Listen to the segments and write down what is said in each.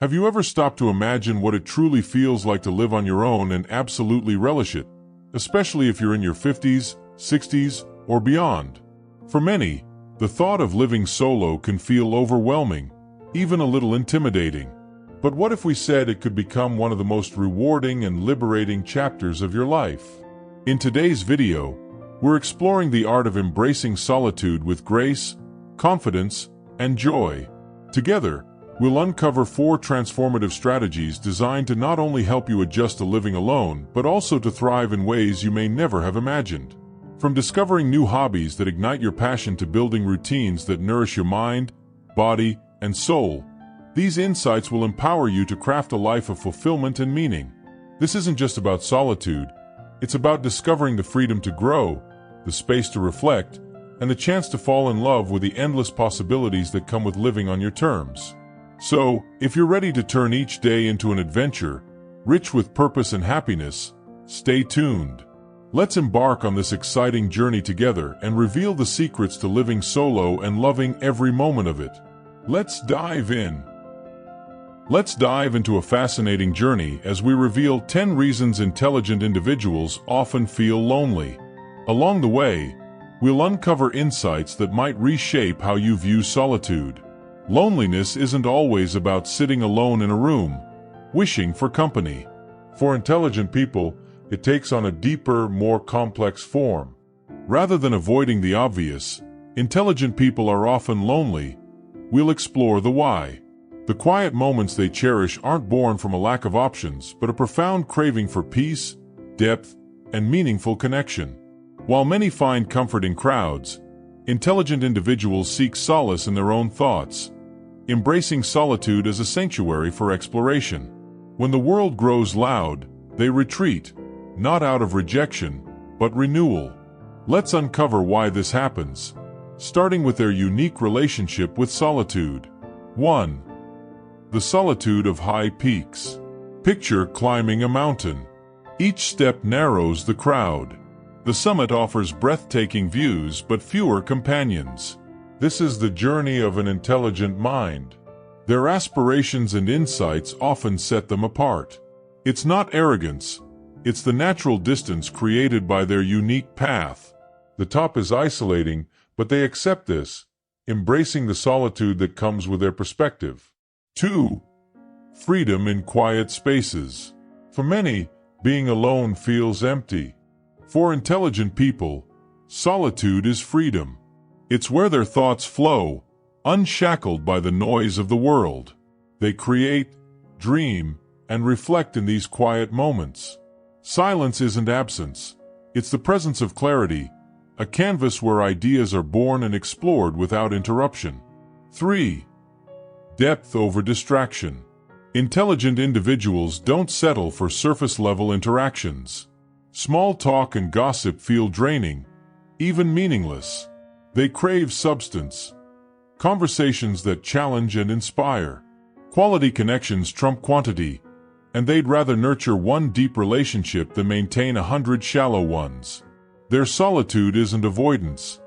Have you ever stopped to imagine what it truly feels like to live on your own and absolutely relish it, especially if you're in your 50s, 60s, or beyond? For many, the thought of living solo can feel overwhelming, even a little intimidating. But what if we said it could become one of the most rewarding and liberating chapters of your life? In today's video, we're exploring the art of embracing solitude with grace, confidence, and joy. Together, we'll uncover 4 transformative strategies designed to not only help you adjust to living alone, but also to thrive in ways you may never have imagined. From discovering new hobbies that ignite your passion to building routines that nourish your mind, body, and soul, these insights will empower you to craft a life of fulfillment and meaning. This isn't just about solitude, it's about discovering the freedom to grow, the space to reflect, and the chance to fall in love with the endless possibilities that come with living on your terms. So, if you're ready to turn each day into an adventure, rich with purpose and happiness, stay tuned. Let's embark on this exciting journey together and reveal the secrets to living solo and loving every moment of it. Let's dive in. Let's dive into a fascinating journey as we reveal 10 reasons intelligent individuals often feel lonely. Along the way, we'll uncover insights that might reshape how you view solitude. Loneliness isn't always about sitting alone in a room, wishing for company. For intelligent people, it takes on a deeper, more complex form. Rather than avoiding the obvious, intelligent people are often lonely. We'll explore the why. The quiet moments they cherish aren't born from a lack of options, but a profound craving for peace, depth, and meaningful connection. While many find comfort in crowds, intelligent individuals seek solace in their own thoughts, embracing solitude as a sanctuary for exploration. When the world grows loud, they retreat, not out of rejection, but renewal. Let's uncover why this happens, starting with their unique relationship with solitude. 1. The solitude of high peaks. Picture climbing a mountain. Each step narrows the crowd. The summit offers breathtaking views but fewer companions. This is the journey of an intelligent mind. Their aspirations and insights often set them apart. It's not arrogance, it's the natural distance created by their unique path. The top is isolating, but they accept this, embracing the solitude that comes with their perspective. 2. Freedom in quiet spaces. For many, being alone feels empty. For intelligent people, solitude is freedom. It's where their thoughts flow, unshackled by the noise of the world. They create, dream, and reflect in these quiet moments. Silence isn't absence. It's the presence of clarity, a canvas where ideas are born and explored without interruption. 3. Depth over distraction. Intelligent individuals don't settle for surface-level interactions. Small talk and gossip feel draining, even meaningless. They crave substance, conversations that challenge and inspire. Quality connections trump quantity, and they'd rather nurture one deep relationship than maintain 100 shallow ones. Their solitude isn't avoidance.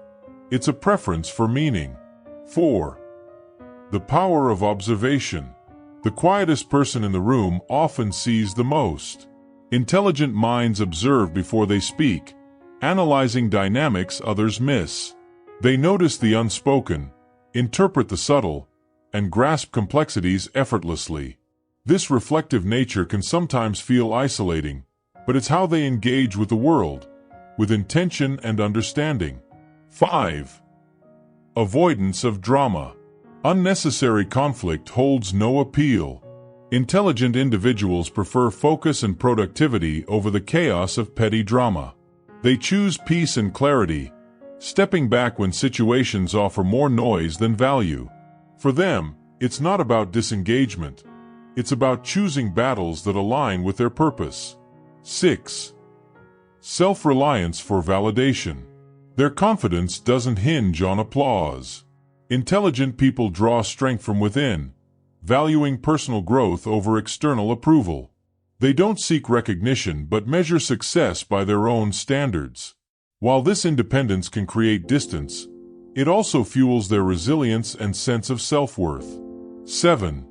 It's a preference for meaning. 4. The power of observation. The quietest person in the room often sees the most. Intelligent minds observe before they speak, analyzing dynamics others miss. They notice the unspoken, interpret the subtle, and grasp complexities effortlessly. This reflective nature can sometimes feel isolating, but it's how they engage with the world, with intention and understanding. 5. Avoidance of drama. Unnecessary conflict holds no appeal. Intelligent individuals prefer focus and productivity over the chaos of petty drama. They choose peace and clarity, stepping back when situations offer more noise than value. For them, it's not about disengagement. It's about choosing battles that align with their purpose. 6. Self-reliance for validation. Their confidence doesn't hinge on applause. Intelligent people draw strength from within, valuing personal growth over external approval. They don't seek recognition but measure success by their own standards. While this independence can create distance, it also fuels their resilience and sense of self-worth. 7.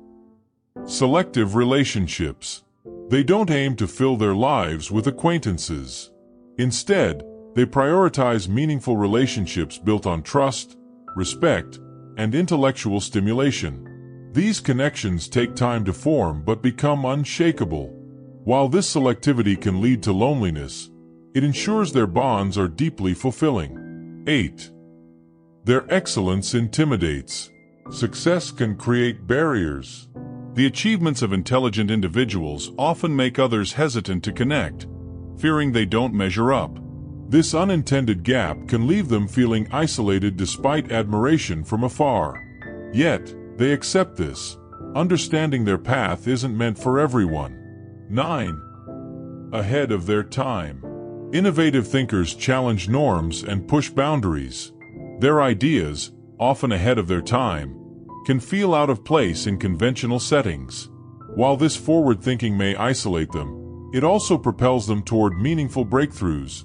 Selective relationships. They don't aim to fill their lives with acquaintances. Instead, they prioritize meaningful relationships built on trust, respect, and intellectual stimulation. These connections take time to form but become unshakable. While this selectivity can lead to loneliness, it ensures their bonds are deeply fulfilling. 8. Their excellence intimidates. Success can create barriers. The achievements of intelligent individuals often make others hesitant to connect, fearing they don't measure up. This unintended gap can leave them feeling isolated despite admiration from afar. Yet, they accept this, understanding their path isn't meant for everyone. 9. Ahead of their time. Innovative thinkers challenge norms and push boundaries. Their ideas, often ahead of their time, can feel out of place in conventional settings. While this forward thinking may isolate them, it also propels them toward meaningful breakthroughs,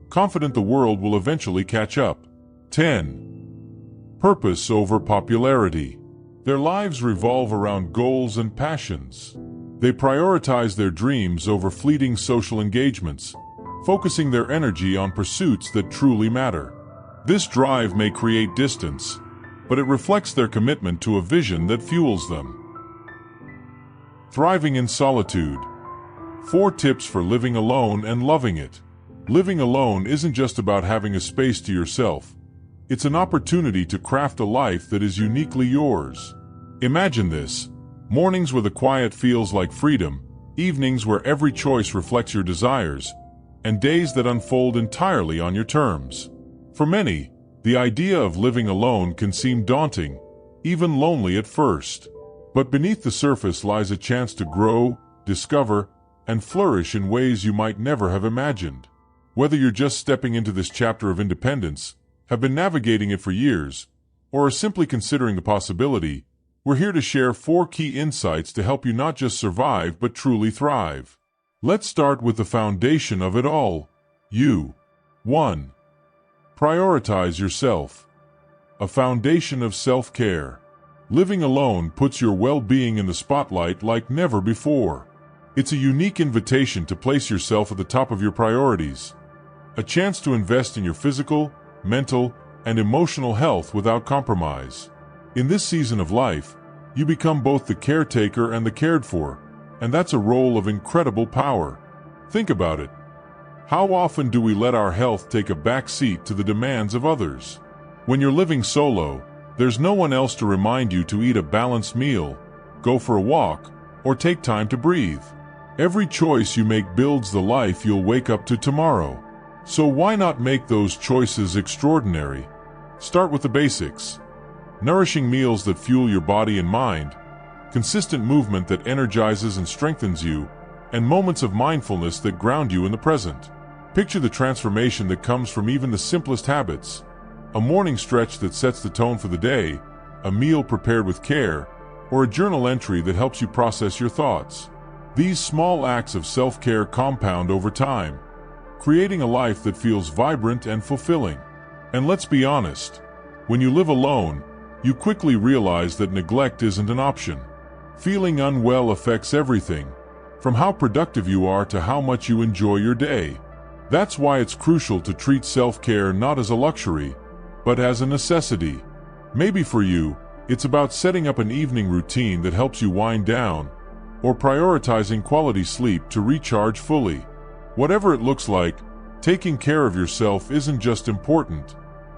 confident the world will eventually catch up. 10. Purpose over popularity. Their lives revolve around goals and passions. They prioritize their dreams over fleeting social engagements, focusing their energy on pursuits that truly matter. This drive may create distance, but it reflects their commitment to a vision that fuels them. Thriving in solitude. 4 tips for living alone and loving it. Living alone isn't just about having a space to yourself. It's an opportunity to craft a life that is uniquely yours. Imagine this: mornings where the quiet feels like freedom, evenings where every choice reflects your desires, and days that unfold entirely on your terms. For many, the idea of living alone can seem daunting, even lonely at first. But beneath the surface lies a chance to grow, discover, and flourish in ways you might never have imagined. Whether you're just stepping into this chapter of independence, have been navigating it for years, or are simply considering the possibility, we're here to share 4 key insights to help you not just survive but truly thrive. Let's start with the foundation of it all: you. 1. Prioritize yourself. A foundation of self-care. Living alone puts your well-being in the spotlight like never before. It's a unique invitation to place yourself at the top of your priorities. A chance to invest in your physical, mental, and emotional health without compromise. In this season of life, you become both the caretaker and the cared for, and that's a role of incredible power. Think about it. How often do we let our health take a back seat to the demands of others? When you're living solo, there's no one else to remind you to eat a balanced meal, go for a walk, or take time to breathe. Every choice you make builds the life you'll wake up to tomorrow. So why not make those choices extraordinary? Start with the basics. Nourishing meals that fuel your body and mind, consistent movement that energizes and strengthens you, and moments of mindfulness that ground you in the present. Picture the transformation that comes from even the simplest habits. A morning stretch that sets the tone for the day, a meal prepared with care, or a journal entry that helps you process your thoughts. These small acts of self-care compound over time, creating a life that feels vibrant and fulfilling. And let's be honest, when you live alone, you quickly realize that neglect isn't an option. Feeling unwell affects everything, from how productive you are to how much you enjoy your day. That's why it's crucial to treat self-care not as a luxury, but as a necessity. Maybe for you, it's about setting up an evening routine that helps you wind down, or prioritizing quality sleep to recharge fully. Whatever it looks like, taking care of yourself isn't just important,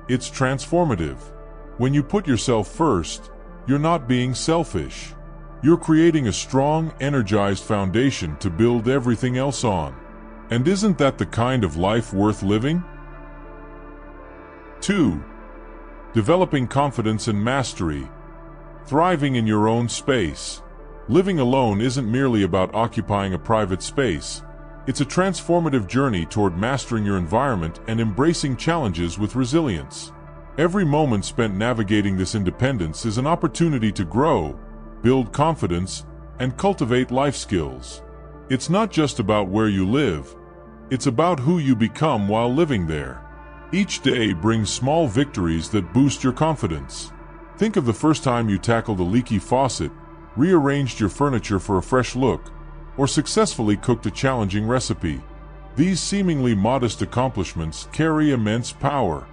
it's transformative. When you put yourself first, you're not being selfish. You're creating a strong, energized foundation to build everything else on. And isn't that the kind of life worth living? 2. Developing confidence and mastery. Thriving in your own space. Living alone isn't merely about occupying a private space. It's a transformative journey toward mastering your environment and embracing challenges with resilience. Every moment spent navigating this independence is an opportunity to grow, build confidence, and cultivate life skills. It's not just about where you live, it's about who you become while living there. Each day brings small victories that boost your confidence. Think of the first time you tackled a leaky faucet, rearranged your furniture for a fresh look, or successfully cooked a challenging recipe. These seemingly modest accomplishments carry immense power.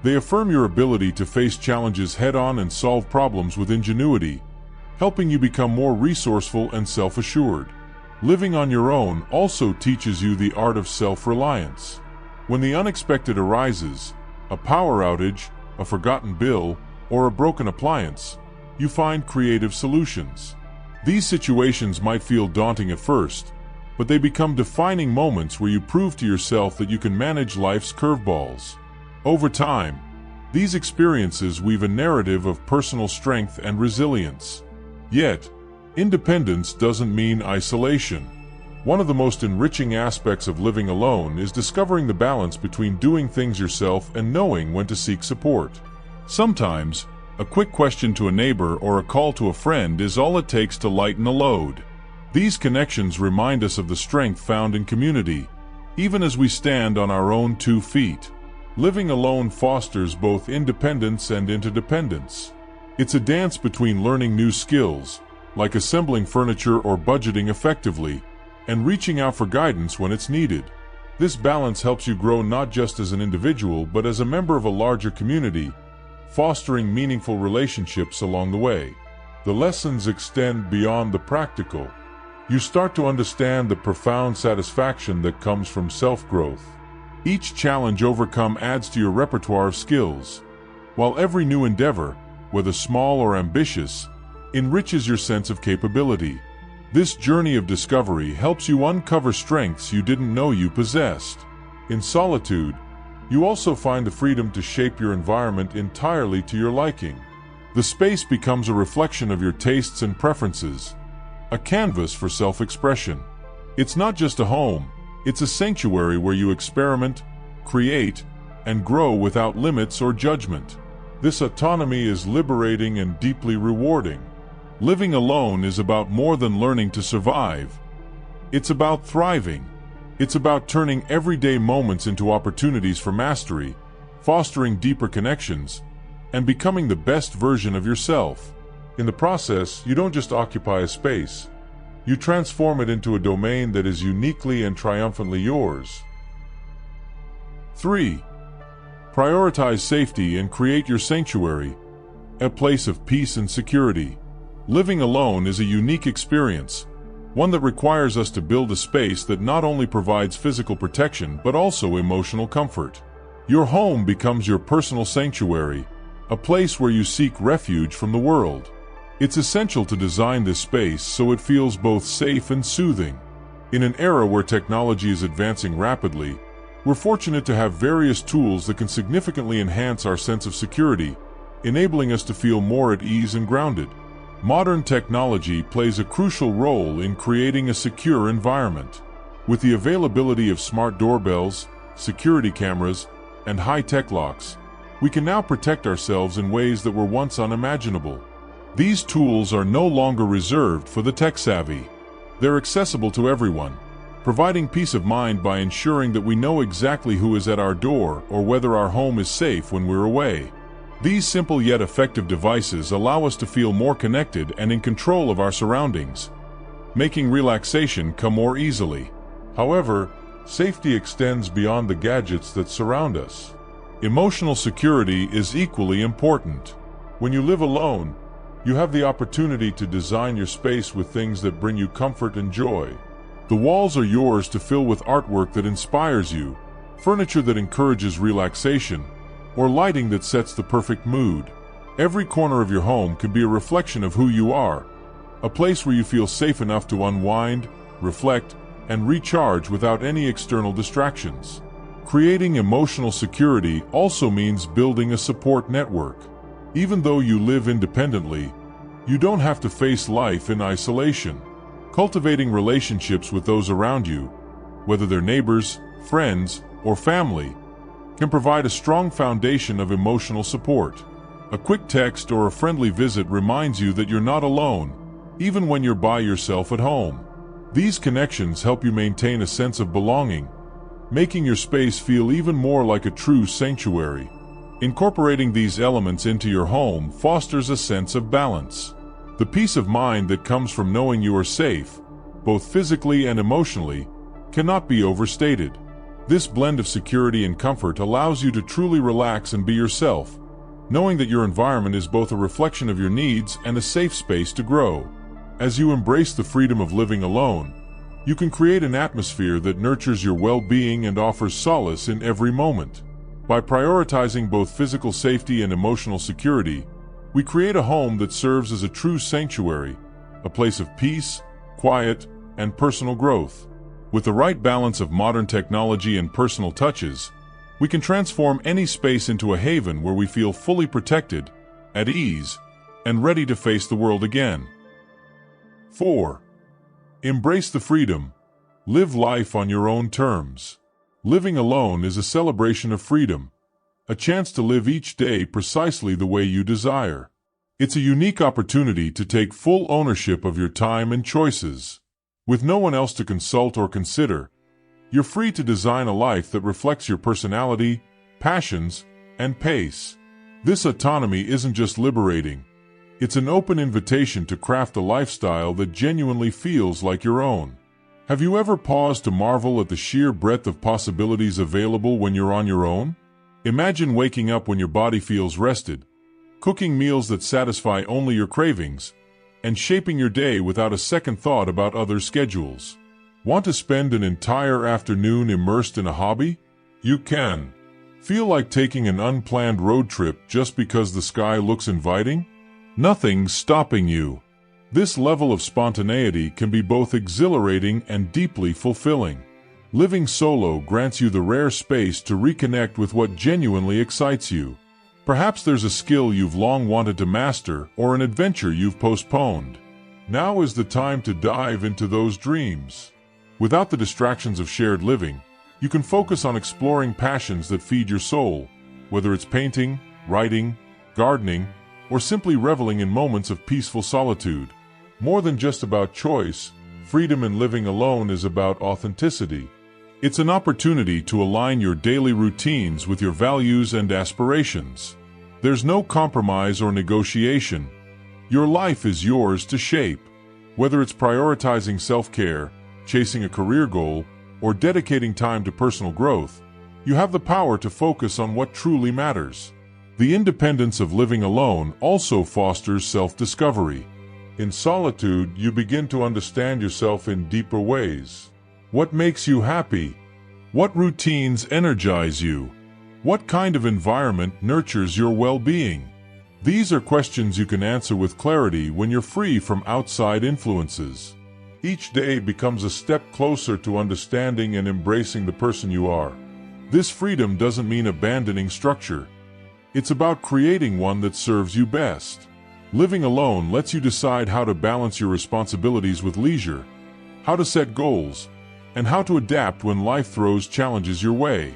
They affirm your ability to face challenges head-on and solve problems with ingenuity, helping you become more resourceful and self-assured. Living on your own also teaches you the art of self-reliance. When the unexpected arises, a power outage, a forgotten bill, or a broken appliance, you find creative solutions. These situations might feel daunting at first, but they become defining moments where you prove to yourself that you can manage life's curveballs. Over time, these experiences weave a narrative of personal strength and resilience. Yet, independence doesn't mean isolation. One of the most enriching aspects of living alone is discovering the balance between doing things yourself and knowing when to seek support. Sometimes, a quick question to a neighbor or a call to a friend is all it takes to lighten a load. These connections remind us of the strength found in community, even as we stand on our own 2 feet. Living alone fosters both independence and interdependence. It's a dance between learning new skills, like assembling furniture or budgeting effectively, and reaching out for guidance when it's needed. This balance helps you grow not just as an individual but as a member of a larger community, fostering meaningful relationships along the way. The lessons extend beyond the practical. You start to understand the profound satisfaction that comes from self-growth. Each challenge overcome adds to your repertoire of skills, while every new endeavor, whether small or ambitious, enriches your sense of capability. This journey of discovery helps you uncover strengths you didn't know you possessed. In solitude, you also find the freedom to shape your environment entirely to your liking. The space becomes a reflection of your tastes and preferences, a canvas for self-expression. It's not just a home, it's a sanctuary where you experiment, create, and grow without limits or judgment. This autonomy is liberating and deeply rewarding. Living alone is about more than learning to survive. It's about thriving. It's about turning everyday moments into opportunities for mastery, fostering deeper connections, and becoming the best version of yourself. In the process, you don't just occupy a space. You transform it into a domain that is uniquely and triumphantly yours. 3. Prioritize safety and create your sanctuary, a place of peace and security. Living alone is a unique experience, one that requires us to build a space that not only provides physical protection but also emotional comfort. Your home becomes your personal sanctuary, a place where you seek refuge from the world. It's essential to design this space so it feels both safe and soothing. In an era where technology is advancing rapidly, we're fortunate to have various tools that can significantly enhance our sense of security, enabling us to feel more at ease and grounded. Modern technology plays a crucial role in creating a secure environment. With the availability of smart doorbells, security cameras, and high-tech locks, we can now protect ourselves in ways that were once unimaginable. These tools are no longer reserved for the tech-savvy. They're accessible to everyone, providing peace of mind by ensuring that we know exactly who is at our door or whether our home is safe when we're away. These simple yet effective devices allow us to feel more connected and in control of our surroundings, making relaxation come more easily. However, safety extends beyond the gadgets that surround us. Emotional security is equally important. When you live alone, you have the opportunity to design your space with things that bring you comfort and joy. The walls are yours to fill with artwork that inspires you, furniture that encourages relaxation, or lighting that sets the perfect mood. Every corner of your home can be a reflection of who you are, a place where you feel safe enough to unwind, reflect, and recharge without any external distractions. Creating emotional security also means building a support network. Even though you live independently, you don't have to face life in isolation. Cultivating relationships with those around you, whether they're neighbors, friends, or family, can provide a strong foundation of emotional support. A quick text or a friendly visit reminds you that you're not alone, even when you're by yourself at home. These connections help you maintain a sense of belonging, making your space feel even more like a true sanctuary. Incorporating these elements into your home fosters a sense of balance. The peace of mind that comes from knowing you are safe, both physically and emotionally, cannot be overstated. This blend of security and comfort allows you to truly relax and be yourself, knowing that your environment is both a reflection of your needs and a safe space to grow. As you embrace the freedom of living alone, you can create an atmosphere that nurtures your well-being and offers solace in every moment. By prioritizing both physical safety and emotional security, we create a home that serves as a true sanctuary, a place of peace, quiet, and personal growth. With the right balance of modern technology and personal touches, we can transform any space into a haven where we feel fully protected, at ease, and ready to face the world again. 4. Embrace the freedom. Live life on your own terms. Living alone is a celebration of freedom, a chance to live each day precisely the way you desire. It's a unique opportunity to take full ownership of your time and choices. With no one else to consult or consider, you're free to design a life that reflects your personality, passions, and pace. This autonomy isn't just liberating. It's an open invitation to craft a lifestyle that genuinely feels like your own. Have you ever paused to marvel at the sheer breadth of possibilities available when you're on your own? Imagine waking up when your body feels rested, cooking meals that satisfy only your cravings, and shaping your day without a second thought about others' schedules. Want to spend an entire afternoon immersed in a hobby? You can. Feel like taking an unplanned road trip just because the sky looks inviting? Nothing's stopping you. This level of spontaneity can be both exhilarating and deeply fulfilling. Living solo grants you the rare space to reconnect with what genuinely excites you. Perhaps there's a skill you've long wanted to master or an adventure you've postponed. Now is the time to dive into those dreams. Without the distractions of shared living, you can focus on exploring passions that feed your soul, whether it's painting, writing, gardening, or simply reveling in moments of peaceful solitude. More than just about choice, freedom in living alone is about authenticity. It's an opportunity to align your daily routines with your values and aspirations. There's no compromise or negotiation. Your life is yours to shape. Whether it's prioritizing self-care, chasing a career goal, or dedicating time to personal growth, you have the power to focus on what truly matters. The independence of living alone also fosters self-discovery. In solitude, you begin to understand yourself in deeper ways. What makes you happy? What routines energize you? What kind of environment nurtures your well-being? These are questions you can answer with clarity when you're free from outside influences. Each day becomes a step closer to understanding and embracing the person you are. This freedom doesn't mean abandoning structure. It's about creating one that serves you best. Living alone lets you decide how to balance your responsibilities with leisure, how to set goals, and how to adapt when life throws challenges your way.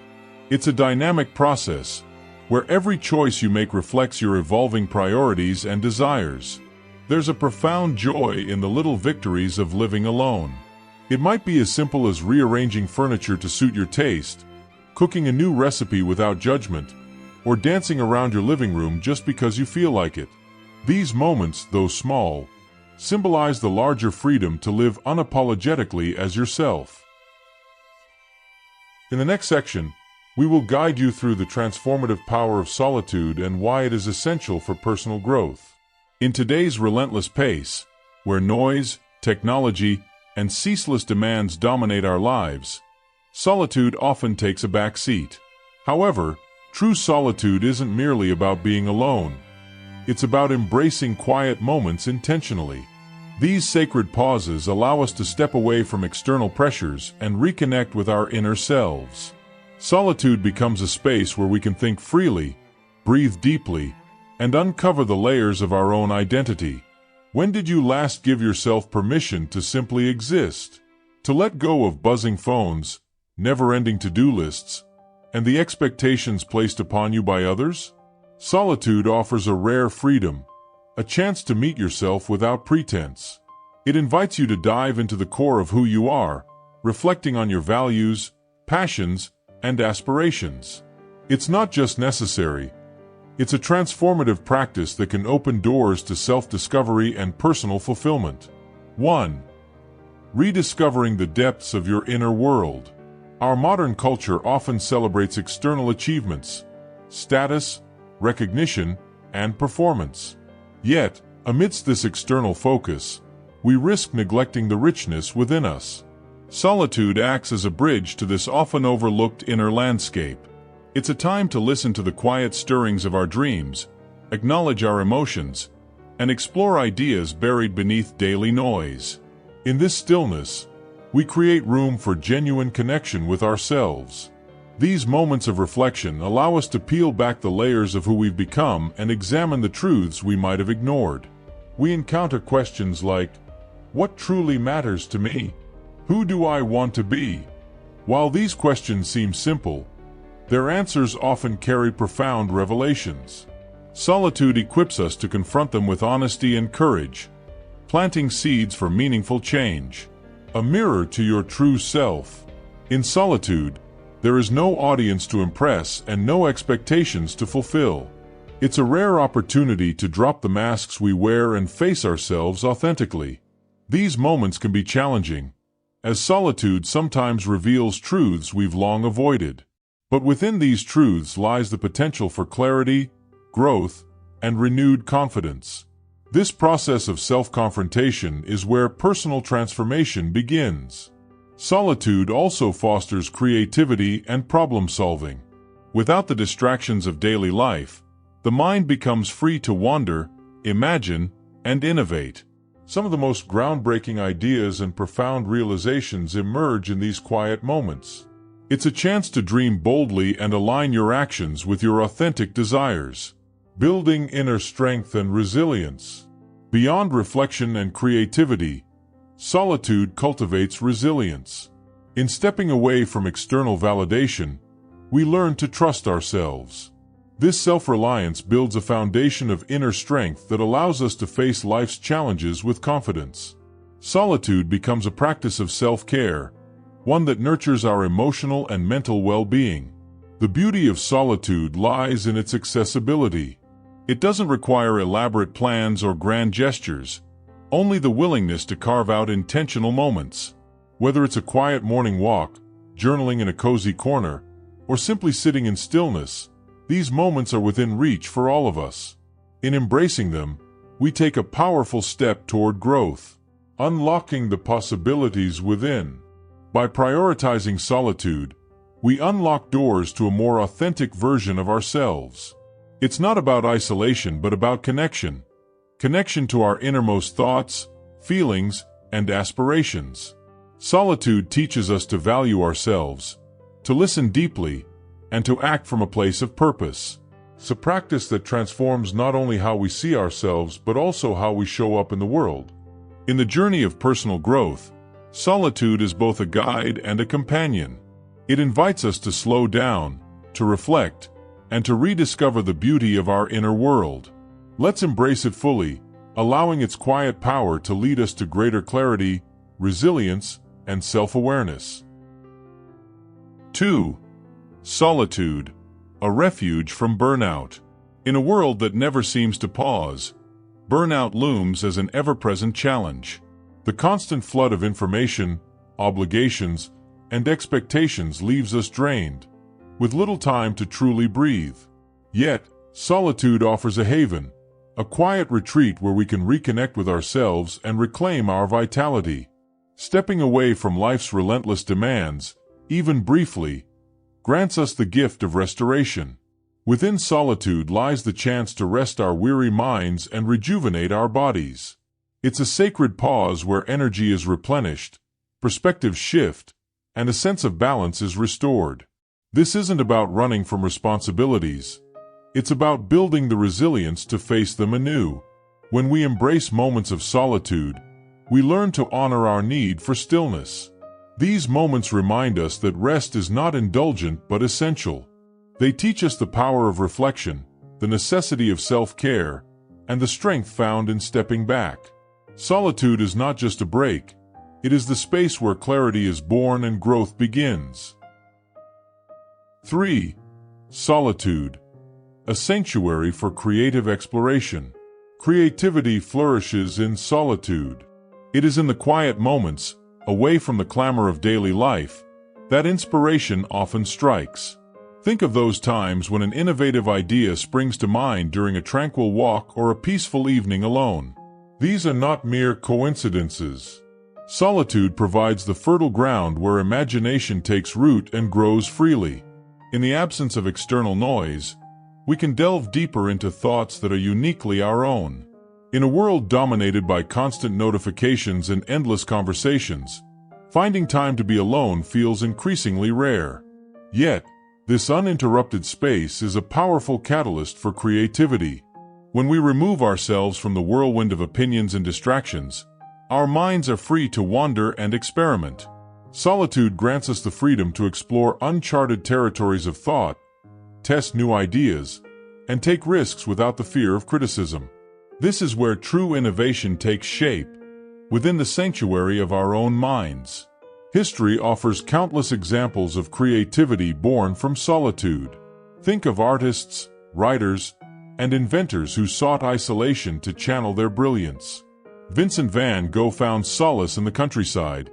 It's a dynamic process, where every choice you make reflects your evolving priorities and desires. There's a profound joy in the little victories of living alone. It might be as simple as rearranging furniture to suit your taste, cooking a new recipe without judgment, or dancing around your living room just because you feel like it. These moments, though small, symbolize the larger freedom to live unapologetically as yourself. In the next section, we will guide you through the transformative power of solitude and why it is essential for personal growth. In today's relentless pace, where noise, technology, and ceaseless demands dominate our lives, solitude often takes a back seat. However, true solitude isn't merely about being alone. It's about embracing quiet moments intentionally. These sacred pauses allow us to step away from external pressures and reconnect with our inner selves. Solitude becomes a space where we can think freely, breathe deeply, and uncover the layers of our own identity. When did you last give yourself permission to simply exist? To let go of buzzing phones, never-ending to-do lists, and the expectations placed upon you by others? Solitude offers a rare freedom, a chance to meet yourself without pretense. It invites you to dive into the core of who you are, reflecting on your values, passions, and aspirations. It's not just necessary, It's a transformative practice that can open doors to self-discovery and personal fulfillment. 1. Rediscovering the depths of your inner world. Our modern culture often celebrates external achievements, status, recognition, and performance. Yet, amidst this external focus, we risk neglecting the richness within us. Solitude acts as a bridge to this often overlooked inner landscape. It's a time to listen to the quiet stirrings of our dreams, acknowledge our emotions, and explore ideas buried beneath daily noise. In this stillness, we create room for genuine connection with ourselves. These moments of reflection allow us to peel back the layers of who we've become and examine the truths we might have ignored. We encounter questions like, what truly matters to me? Who do I want to be? While these questions seem simple, their answers often carry profound revelations. Solitude equips us to confront them with honesty and courage, planting seeds for meaningful change. A mirror to your true self. In solitude, there is no audience to impress and no expectations to fulfill. It's a rare opportunity to drop the masks we wear and face ourselves authentically. These moments can be challenging, as solitude sometimes reveals truths we've long avoided. But within these truths lies the potential for clarity, growth, and renewed confidence. This process of self-confrontation is where personal transformation begins. Solitude also fosters creativity and problem-solving. Without the distractions of daily life, the mind becomes free to wander, imagine, and innovate. Some of the most groundbreaking ideas and profound realizations emerge in these quiet moments. It's a chance to dream boldly and align your actions with your authentic desires, building inner strength and resilience. Beyond reflection and creativity, solitude cultivates resilience. In stepping away from external validation, we learn to trust ourselves. This self-reliance builds a foundation of inner strength that allows us to face life's challenges with confidence. Solitude becomes a practice of self-care, one that nurtures our emotional and mental well-being. The beauty of solitude lies in its accessibility. It doesn't require elaborate plans or grand gestures, only the willingness to carve out intentional moments. Whether it's a quiet morning walk, journaling in a cozy corner, or simply sitting in stillness, these moments are within reach for all of us. In embracing them, we take a powerful step toward growth, unlocking the possibilities within. By prioritizing solitude, we unlock doors to a more authentic version of ourselves. It's not about isolation but about connection. Connection to our innermost thoughts, feelings, and aspirations. Solitude teaches us to value ourselves, to listen deeply, and to act from a place of purpose. It's a practice that transforms not only how we see ourselves but also how we show up in the world. In the journey of personal growth, solitude is both a guide and a companion. It invites us to slow down, to reflect, and to rediscover the beauty of our inner world. Let's embrace it fully, allowing its quiet power to lead us to greater clarity, resilience, and self-awareness. 2. Solitude, a refuge from burnout. In a world that never seems to pause, burnout looms as an ever-present challenge. The constant flood of information, obligations, and expectations leaves us drained, with little time to truly breathe. Yet, solitude offers a haven, a quiet retreat where we can reconnect with ourselves and reclaim our vitality. Stepping away from life's relentless demands, even briefly, grants us the gift of restoration. Within solitude lies the chance to rest our weary minds and rejuvenate our bodies. It's a sacred pause where energy is replenished, perspectives shift, and a sense of balance is restored. This isn't about running from responsibilities. It's about building the resilience to face them anew. When we embrace moments of solitude, we learn to honor our need for stillness. These moments remind us that rest is not indulgent but essential. They teach us the power of reflection, the necessity of self-care, and the strength found in stepping back. Solitude is not just a break, it is the space where clarity is born and growth begins. 3. Solitude, a sanctuary for creative exploration. Creativity flourishes in solitude. It is in the quiet moments, away from the clamor of daily life, that inspiration often strikes. Think of those times when an innovative idea springs to mind during a tranquil walk or a peaceful evening alone. These are not mere coincidences. Solitude provides the fertile ground where imagination takes root and grows freely. In the absence of external noise, we can delve deeper into thoughts that are uniquely our own. In a world dominated by constant notifications and endless conversations, finding time to be alone feels increasingly rare. Yet, this uninterrupted space is a powerful catalyst for creativity. When we remove ourselves from the whirlwind of opinions and distractions, our minds are free to wander and experiment. Solitude grants us the freedom to explore uncharted territories of thought, test new ideas, and take risks without the fear of criticism. This is where true innovation takes shape, within the sanctuary of our own minds. History offers countless examples of creativity born from solitude. Think of artists, writers, and inventors who sought isolation to channel their brilliance. Vincent van Gogh found solace in the countryside,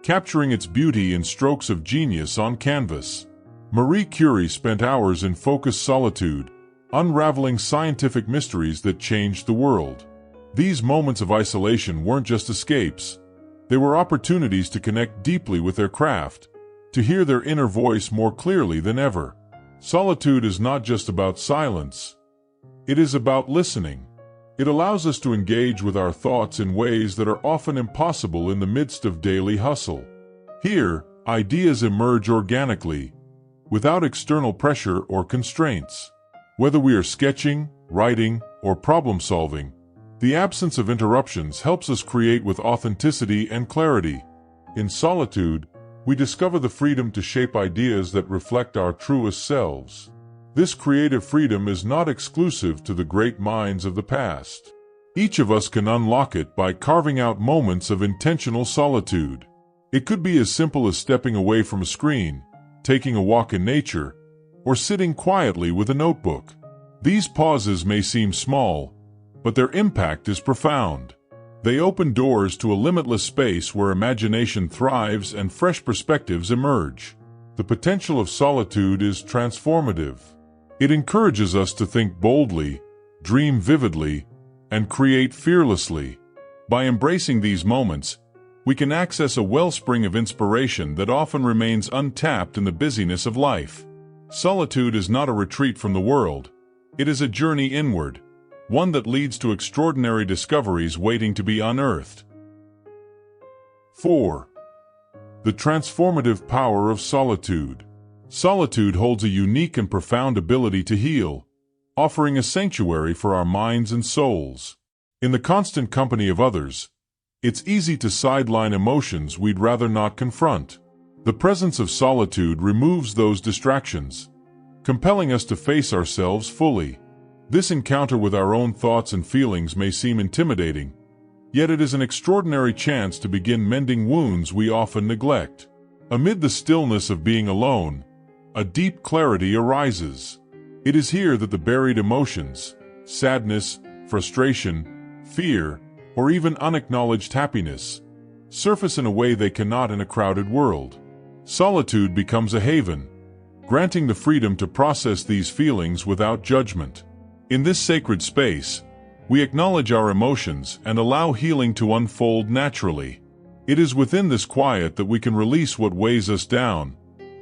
capturing its beauty in strokes of genius on canvas. Marie Curie spent hours in focused solitude, unraveling scientific mysteries that changed the world. These moments of isolation weren't just escapes. They were opportunities to connect deeply with their craft, to hear their inner voice more clearly than ever. Solitude is not just about silence. It is about listening. It allows us to engage with our thoughts in ways that are often impossible in the midst of daily hustle. Here, ideas emerge organically, without external pressure or constraints. Whether we are sketching, writing, or problem-solving, the absence of interruptions helps us create with authenticity and clarity. In solitude, we discover the freedom to shape ideas that reflect our truest selves. This creative freedom is not exclusive to the great minds of the past. Each of us can unlock it by carving out moments of intentional solitude. It could be as simple as stepping away from a screen, taking a walk in nature, or sitting quietly with a notebook. These pauses may seem small, but their impact is profound. They open doors to a limitless space where imagination thrives and fresh perspectives emerge. The potential of solitude is transformative. It encourages us to think boldly, dream vividly, and create fearlessly. By embracing these moments, we can access a wellspring of inspiration that often remains untapped in the busyness of life. Solitude is not a retreat from the world. It is a journey inward, one that leads to extraordinary discoveries waiting to be unearthed. 4. The transformative power of solitude. Solitude holds a unique and profound ability to heal, offering a sanctuary for our minds and souls. In the constant company of others, it's easy to sideline emotions we'd rather not confront. The presence of solitude removes those distractions, compelling us to face ourselves fully. This encounter with our own thoughts and feelings may seem intimidating, yet it is an extraordinary chance to begin mending wounds we often neglect. Amid the stillness of being alone, a deep clarity arises. It is here that the buried emotions, sadness, frustration, fear, or even unacknowledged happiness, surface in a way they cannot in a crowded world. Solitude becomes a haven, granting the freedom to process these feelings without judgment. In this sacred space, we acknowledge our emotions and allow healing to unfold naturally. It is within this quiet that we can release what weighs us down,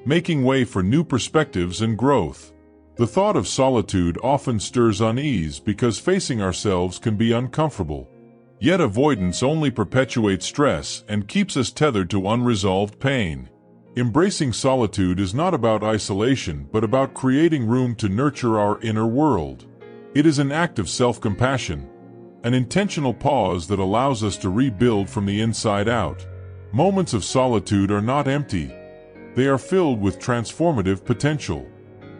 making way for new perspectives and growth. The thought of solitude often stirs unease because facing ourselves can be uncomfortable. Yet avoidance only perpetuates stress and keeps us tethered to unresolved pain. Embracing solitude is not about isolation but about creating room to nurture our inner world. It is an act of self-compassion, an intentional pause that allows us to rebuild from the inside out. Moments of solitude are not empty. They are filled with transformative potential.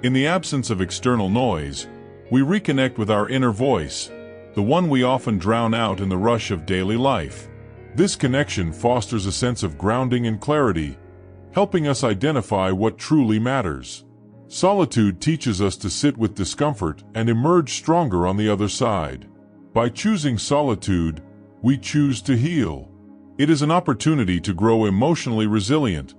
In the absence of external noise, we reconnect with our inner voice, the one we often drown out in the rush of daily life. This connection fosters a sense of grounding and clarity, helping us identify what truly matters. Solitude teaches us to sit with discomfort and emerge stronger on the other side. By choosing solitude, we choose to heal. It is an opportunity to grow emotionally resilient,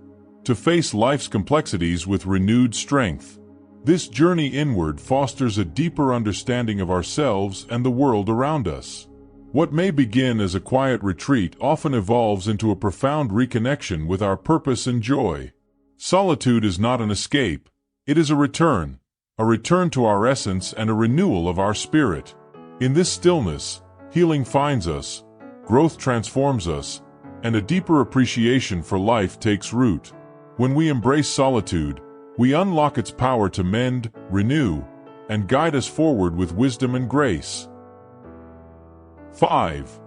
to face life's complexities with renewed strength. This journey inward fosters a deeper understanding of ourselves and the world around us. What may begin as a quiet retreat often evolves into a profound reconnection with our purpose and joy. Solitude is not an escape, it is a return to our essence and a renewal of our spirit. In this stillness, healing finds us, growth transforms us, and a deeper appreciation for life takes root. When we embrace solitude, we unlock its power to mend, renew, and guide us forward with wisdom and grace. 5.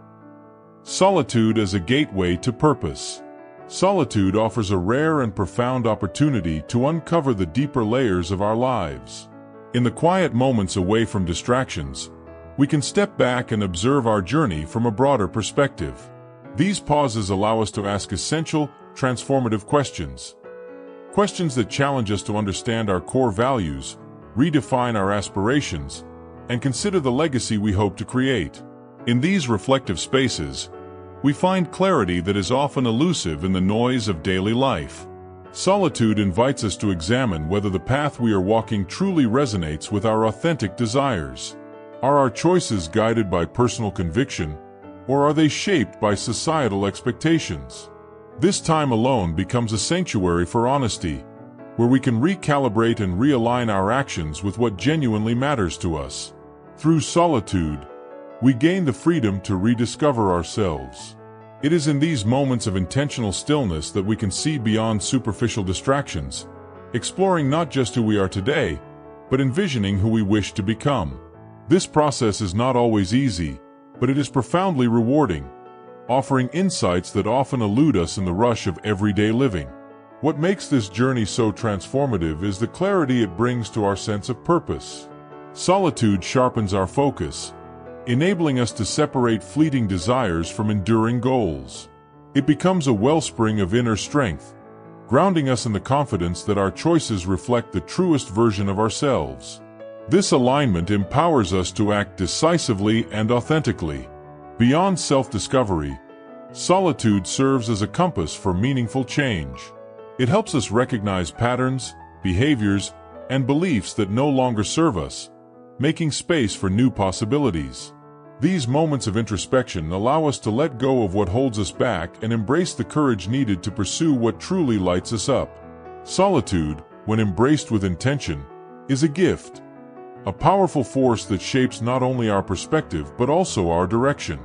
Solitude as a gateway to purpose. Solitude offers a rare and profound opportunity to uncover the deeper layers of our lives. In the quiet moments away from distractions, we can step back and observe our journey from a broader perspective. These pauses allow us to ask essential, transformative questions. Questions that challenge us to understand our core values, redefine our aspirations, and consider the legacy we hope to create. In these reflective spaces, we find clarity that is often elusive in the noise of daily life. Solitude invites us to examine whether the path we are walking truly resonates with our authentic desires. Are our choices guided by personal conviction, or are they shaped by societal expectations? This time alone becomes a sanctuary for honesty, where we can recalibrate and realign our actions with what genuinely matters to us. Through solitude, we gain the freedom to rediscover ourselves. It is in these moments of intentional stillness that we can see beyond superficial distractions, exploring not just who we are today, but envisioning who we wish to become. This process is not always easy, but it is profoundly rewarding, offering insights that often elude us in the rush of everyday living. What makes this journey so transformative is the clarity it brings to our sense of purpose. Solitude sharpens our focus, enabling us to separate fleeting desires from enduring goals. It becomes a wellspring of inner strength, grounding us in the confidence that our choices reflect the truest version of ourselves. This alignment empowers us to act decisively and authentically. Beyond self-discovery, solitude serves as a compass for meaningful change. It helps us recognize patterns, behaviors, and beliefs that no longer serve us, making space for new possibilities. These moments of introspection allow us to let go of what holds us back and embrace the courage needed to pursue what truly lights us up. Solitude, when embraced with intention, is a gift, a powerful force that shapes not only our perspective but also our direction.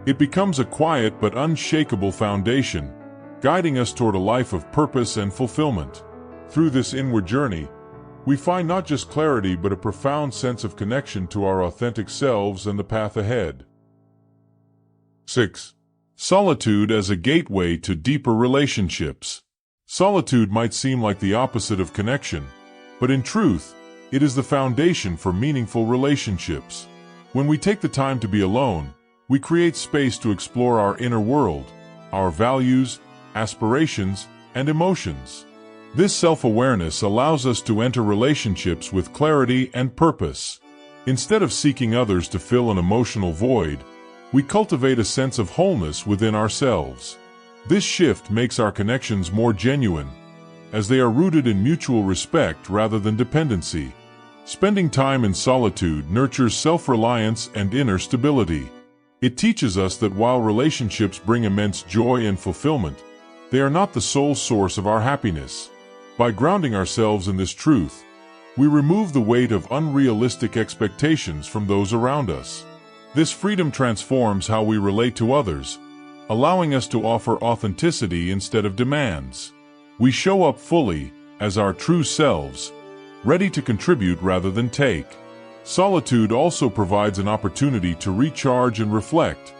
It becomes a quiet but unshakable foundation, guiding us toward a life of purpose and fulfillment. Through this inward journey, we find not just clarity but a profound sense of connection to our authentic selves and the path ahead. 6. Solitude as a gateway to deeper relationships. Solitude might seem like the opposite of connection, but in truth, it is the foundation for meaningful relationships. When we take the time to be alone, we create space to explore our inner world, our values, aspirations, and emotions. This self-awareness allows us to enter relationships with clarity and purpose. Instead of seeking others to fill an emotional void, we cultivate a sense of wholeness within ourselves. This shift makes our connections more genuine, as they are rooted in mutual respect rather than dependency. Spending time in solitude nurtures self-reliance and inner stability. It teaches us that while relationships bring immense joy and fulfillment, they are not the sole source of our happiness. By grounding ourselves in this truth, we remove the weight of unrealistic expectations from those around us. This freedom transforms how we relate to others, allowing us to offer authenticity instead of demands. We show up fully, as our true selves, ready to contribute rather than take. Solitude also provides an opportunity to recharge and reflect,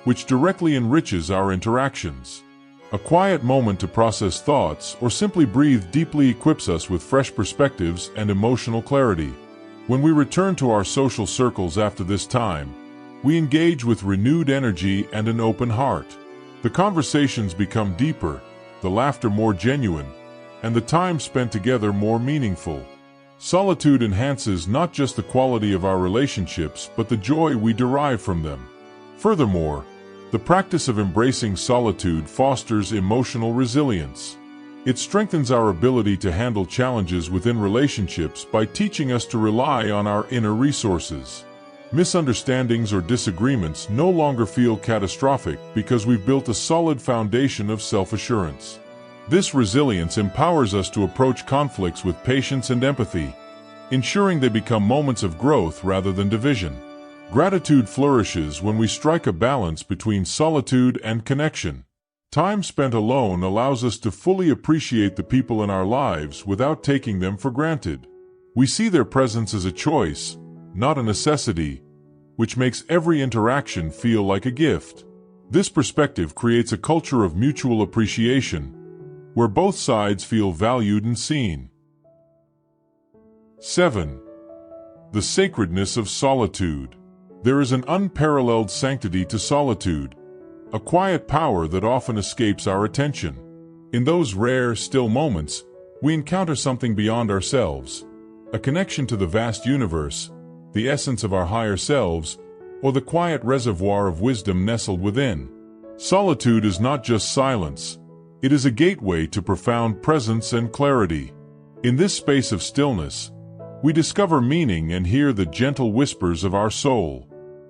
which directly enriches our interactions. A quiet moment to process thoughts or simply breathe deeply equips us with fresh perspectives and emotional clarity. When we return to our social circles after this time, we engage with renewed energy and an open heart. The conversations become deeper, the laughter more genuine, and the time spent together more meaningful. Solitude enhances not just the quality of our relationships, but the joy we derive from them. Furthermore, the practice of embracing solitude fosters emotional resilience. It strengthens our ability to handle challenges within relationships by teaching us to rely on our inner resources. Misunderstandings or disagreements no longer feel catastrophic because we've built a solid foundation of self-assurance. This resilience empowers us to approach conflicts with patience and empathy, ensuring they become moments of growth rather than division. Gratitude flourishes when we strike a balance between solitude and connection. Time spent alone allows us to fully appreciate the people in our lives without taking them for granted. We see their presence as a choice, not a necessity, which makes every interaction feel like a gift. This perspective creates a culture of mutual appreciation, where both sides feel valued and seen. 7. The sacredness of solitude. There is an unparalleled sanctity to solitude, a quiet power that often escapes our attention. In those rare, still moments, we encounter something beyond ourselves, a connection to the vast universe, the essence of our higher selves, or the quiet reservoir of wisdom nestled within. Solitude is not just silence. It is a gateway to profound presence and clarity. In this space of stillness, we discover meaning and hear the gentle whispers of our soul.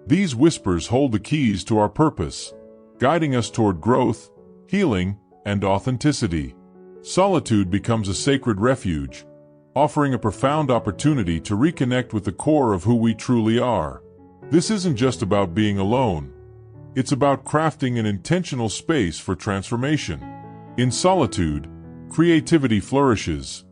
These whispers hold the keys to our purpose, guiding us toward growth, healing, and authenticity. Solitude becomes a sacred refuge, offering a profound opportunity to reconnect with the core of who we truly are. This isn't just about being alone. It's about crafting an intentional space for transformation. In solitude, creativity flourishes,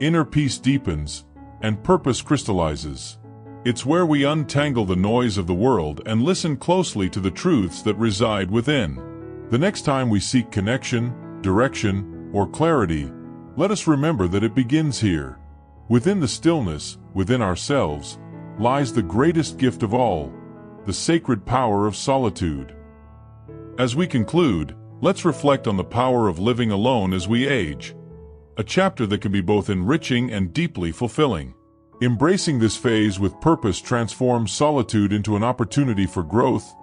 inner peace deepens, and purpose crystallizes. It's where we untangle the noise of the world and listen closely to the truths that reside within. The next time we seek connection, direction, or clarity, let us remember that it begins here. Within the stillness, within ourselves, lies the greatest gift of all, the sacred power of solitude. As we conclude, let's reflect on the power of living alone as we age, a chapter that can be both enriching and deeply fulfilling. Embracing this phase with purpose transforms solitude into an opportunity for growth,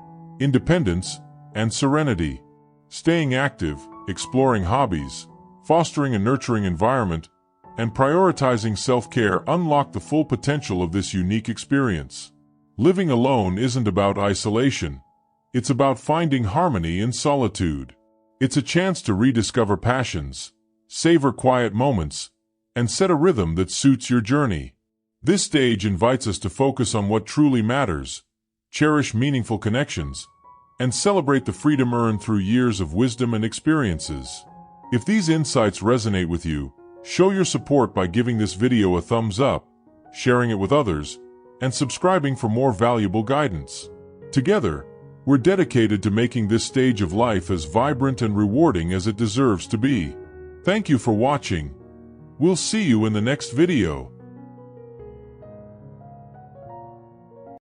independence, and serenity. Staying active, exploring hobbies, fostering a nurturing environment, and prioritizing self-care unlock the full potential of this unique experience. Living alone isn't about isolation. It's about finding harmony in solitude. It's a chance to rediscover passions, savor quiet moments, and set a rhythm that suits your journey. This stage invites us to focus on what truly matters, cherish meaningful connections, and celebrate the freedom earned through years of wisdom and experiences. If these insights resonate with you, show your support by giving this video a thumbs up, sharing it with others, and subscribing for more valuable guidance. Together, we're dedicated to making this stage of life as vibrant and rewarding as it deserves to be. Thank you for watching. We'll see you in the next video.